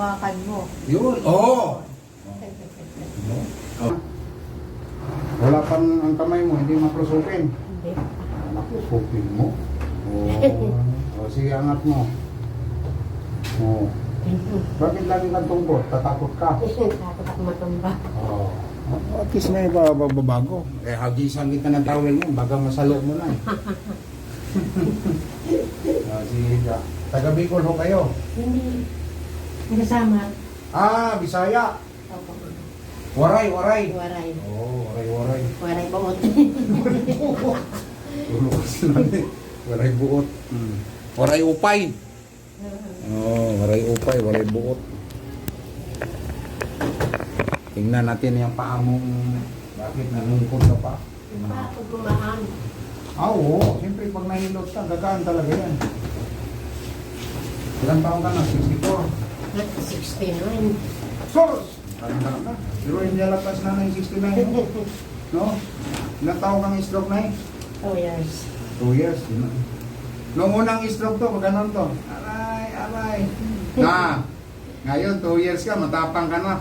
hawakan mo. Yun, oo. Oh. Wala pang ang kamay mo, hindi makrusupin. Hindi. Makrusupin mo? Oo. O, sige, angat mo. Oo. Bakit lagi kang tungkot? Tatakot ka? Takot ako matumba. Oo. At least may babago. Eh, hagisan kita ng towel mo, baga masalo mo na eh. Sige, taga Bicol ho kayo? Hindi. Kasama. Ah, Bisaya. Opo. Waray. Waray. Oo, waray. Waray buot. Tulukas lang eh. Waray buot. Waray upay. Waray upay, waray buot. Tingnan natin yung paa mong bakit nalungkot ka pa. Pag gumaan. Oo. Siyempre pag nahilot ka, gagaan talaga yan. Ilang taon ka na? 64? 69. Sos! Tanda na. Pero hindi alapas na ng 69. No? Ilang taon kang stroke na eh? 2 years. 2 years. Noong unang stroke to, magkanon to? Aray. Na, ngayon 2 years ka, matapang ka na.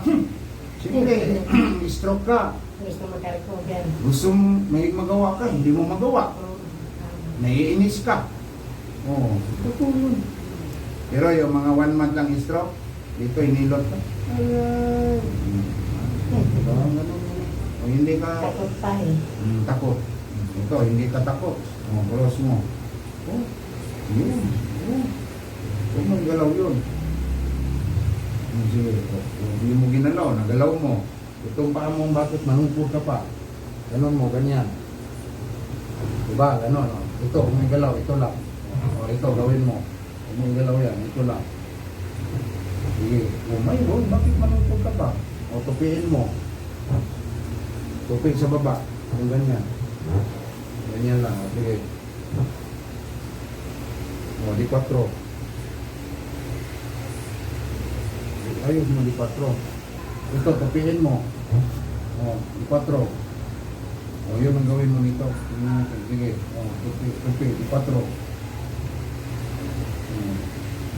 Siyempre, stroke ka. Gusto magka-recover. Gusto mo may magawa ka, hindi mo magawa. Naiinis ka. Oo. Tutulog. Pero yung mga 1 month lang stroke, dito inilot ka. O hindi ka Takot pa eh. takot. Ito, hindi ka takot. O, cross mo. Oh, yun. Huwag mong galaw yun. Sige, hindi mo ginalaw, nagalaw mo. Itong paa mong bakit manungkot ka pa. Ganon mo, ganyan. Diba, ganon. O. Ito, kung may galaw, ito lang. O, ito, gawin mo. Kung may galaw yan, ito lang. Sige, mayroon, bakit manungkot ka pa? O, tupiin mo. Tupig sa baba. Yung ganyan. Ganyan lang. O, sige. O, di 4. Ayos mo, di 4. Ito, tupiin mo. O, di 4. O, yun ang gawin mo nito. Sige. O, tupi, di 4.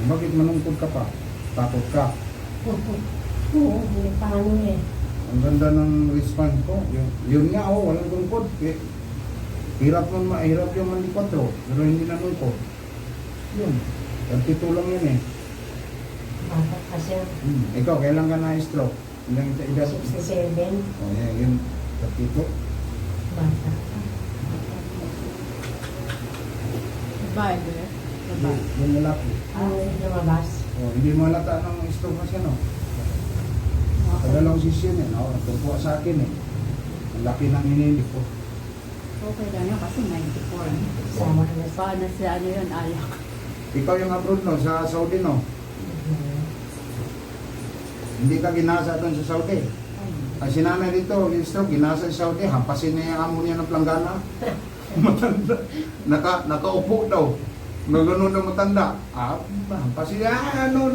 Bakit manungkot ka pa? Takot ka. Oo, hindi pa ano eh. Ang ganda ng response ko. Yun nga, walang tungkod. Hirap yung mandi 4. Pero hindi nanungkot. Yun. 32 lang yun eh. Bakit kasi Ikaw, kailan ka na-stroke? Ilang edad? 67. O, yun. 32. Bata. Babae. Yung lalaki. Ano yung lumabas? O, hindi mo halata ng stroke na siya, no? Kadalawang session yan. O, tungkol sa akin eh. Ang laki ng hinilig ko. Okay lang yun kasi 94. Sama ka na sa... Paano si ano yun, alak? Ikaw yung abroad, no? Sa Saudi, no? Hindi ka ginasa doon sa Saudi. Ang sinanay dito, yung stroke, ginasa sa Saudi, hampasin niya yung amo niya ng planggana. Matanda. Nakaupo daw. Nagano na matanda. Hampasin niya, no.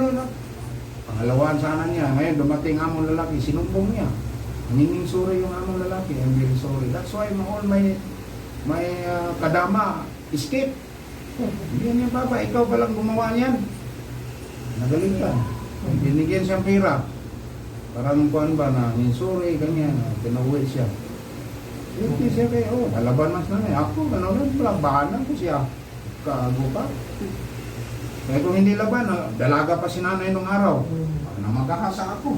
Pangalawaan sana niya. Ngayon, dumating among lalaki, sinumpong niya. Hinging sorry yung among lalaki. I'm very sorry. That's why all my kadama escape. Hindi niya, Papa, ikaw palang gumawa niyan. Nagaling ka. Binigyan siyang pera. Parang kuhan ba na, sorry, ganyan. Pinauwi siya. Hindi siya kayo. Halaban mas na niya. Ako, gano'n, labanan ko siya. Kaago pa. Kaya kung hindi laban, dalaga pa si nanay nung araw. Na magkakasa ako.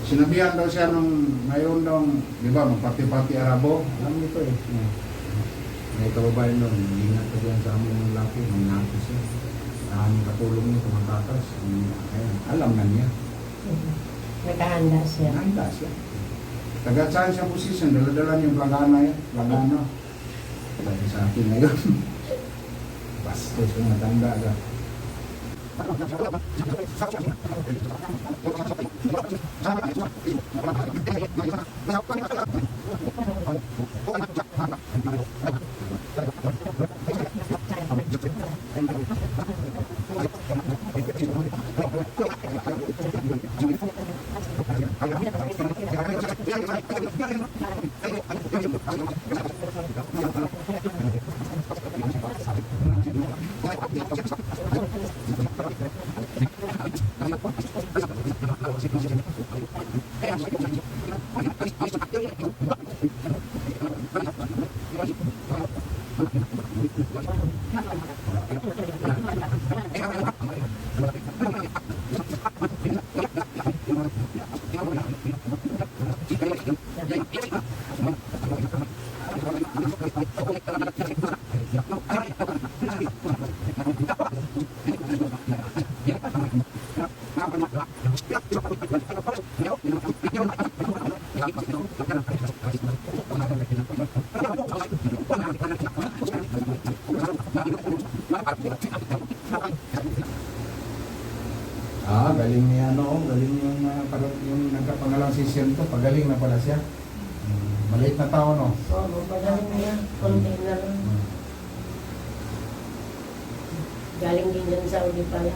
Sinabihan daw siya nung mayroon daw, di ba, magpati-pati Arabo. Alam nito eh. May kababayan doon, ingat ka dyan sa aming lalaki, mangyaki siya. Ang katulong niya, tumatakas. Ayun, alam na niya. Nakahanda siya. Nakahanda siya. Tagat saan siya posisyon, dala-dala niya yung planggana yan. Planggana. Sabi sa akin ngayon. Bastos kung matanda ka. Galing niya galing yung parang yung nagkapangalang si Siento, pagaling na pala siya. Maliit na tao, no? Oo, magaling na yan. Konti na lang. Galing din dyan sa Saudi pala.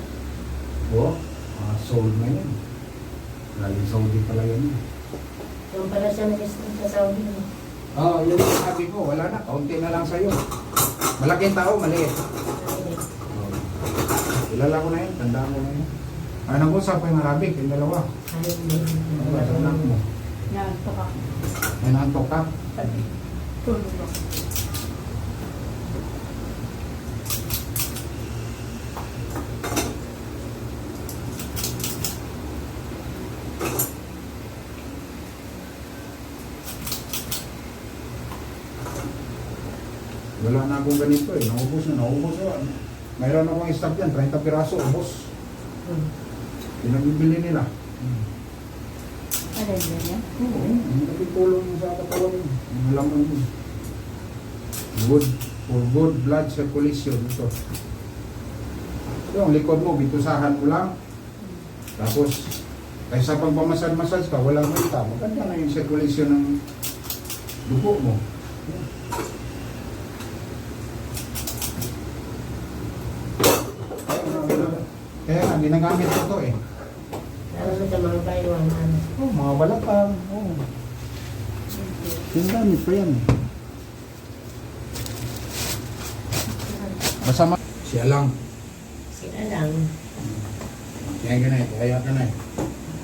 Oo, sold na yun. Galing Saudi pala yun. Yung pala siya nag-stay sa Saudi. Yun yung sabi ko, wala na, kaunti na lang sa'yo. Malaking tao, maliit. Kilala ko na yun, tandaan ko na yun. Nag-usap ko yung Arabic, yung dalawa. Tandaan mo. Yan, ito ka. May naantok ka. Tulog ako. Wala na akong ganito eh, naubos na. Mayroon akong stock yan, 30 piraso, ubos. Pinagbibili nila. Ano yun yan? Oo, nakitulong sa katawan mo. Malaman mo. For good blood circulation ito. Yung likod mo, bitusahan mo lang. Tapos, kaysa pag pamasal-masal ka, walang mita. Maganda na yung circulation ng dugo mo. Kaya nga, ginagamit ko ito eh. Lalo sa mga baywan. Mga balakang. Ginagamit ko yan. Basta siya lang. Sila lang. Kaya ganun, kaya ka na eh.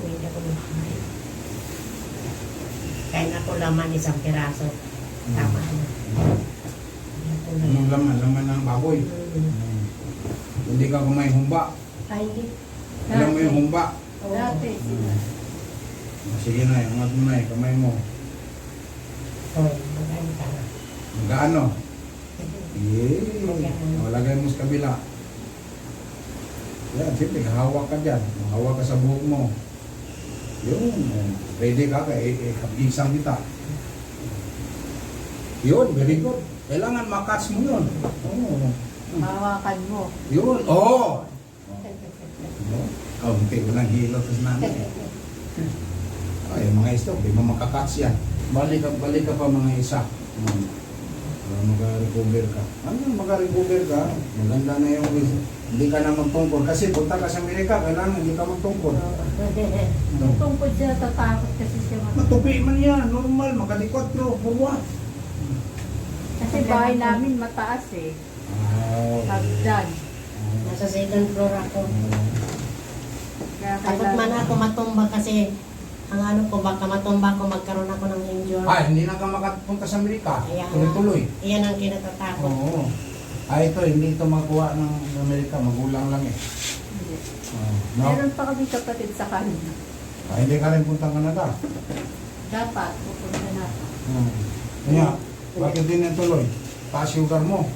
Hindi ako nagkain. Kain ako laman isang piraso. Tama na. Anong laman? Laman ng baboy. Hindi ka kumain humba. Ay, hindi. Alam mo yung humba? Dati sila. Sige na, angat mo na eh, kamay mo. Oo, magaling ka na. Magkaano? Lagay mo sa kabila. Yan, siyempre, hawak ka dyan. Hawak ka sa buhok mo. Yun, ready ka, kapisang kita. Yun, very good. Kailangan makatch mo yun. Oo. Hawakan mo. Yun, oo! Kaunti ko lang hilo sa namin. Ay, mga isto, di mo makakatch yan. Balik ka pa mga isa. Para mag-recover ka. Ano, mag-recover ka? Maganda na yung hindi ka na magtungkol. Kasi punta ka sa Amerika, kailangan hindi ka magtungkol. Tungkol siya, tatakot kasi siya. Matupi man yan, normal, makalikot bro, buwa. Kasi bahay namin mataas eh. Hagdan. Nasa second floor ako. Kaya Takot man ako matumba kasi ang ano ko, baka matumba ko, magkaroon ako ng injury. Ay, hindi na ka makapunta sa Amerika. Kaya nga. Tuloy-tuloy. Iyan ang kinatatakot. Oo. Ay, ito, hindi ito makuha ng Amerika, magulang lang eh. Hindi. No? Meron pa kami kapatid sa kanila. Ay, hindi ka rin puntang Canada. Dapat, pupunta natin. Kaya, bakit din natuloy? Taas sugar mo.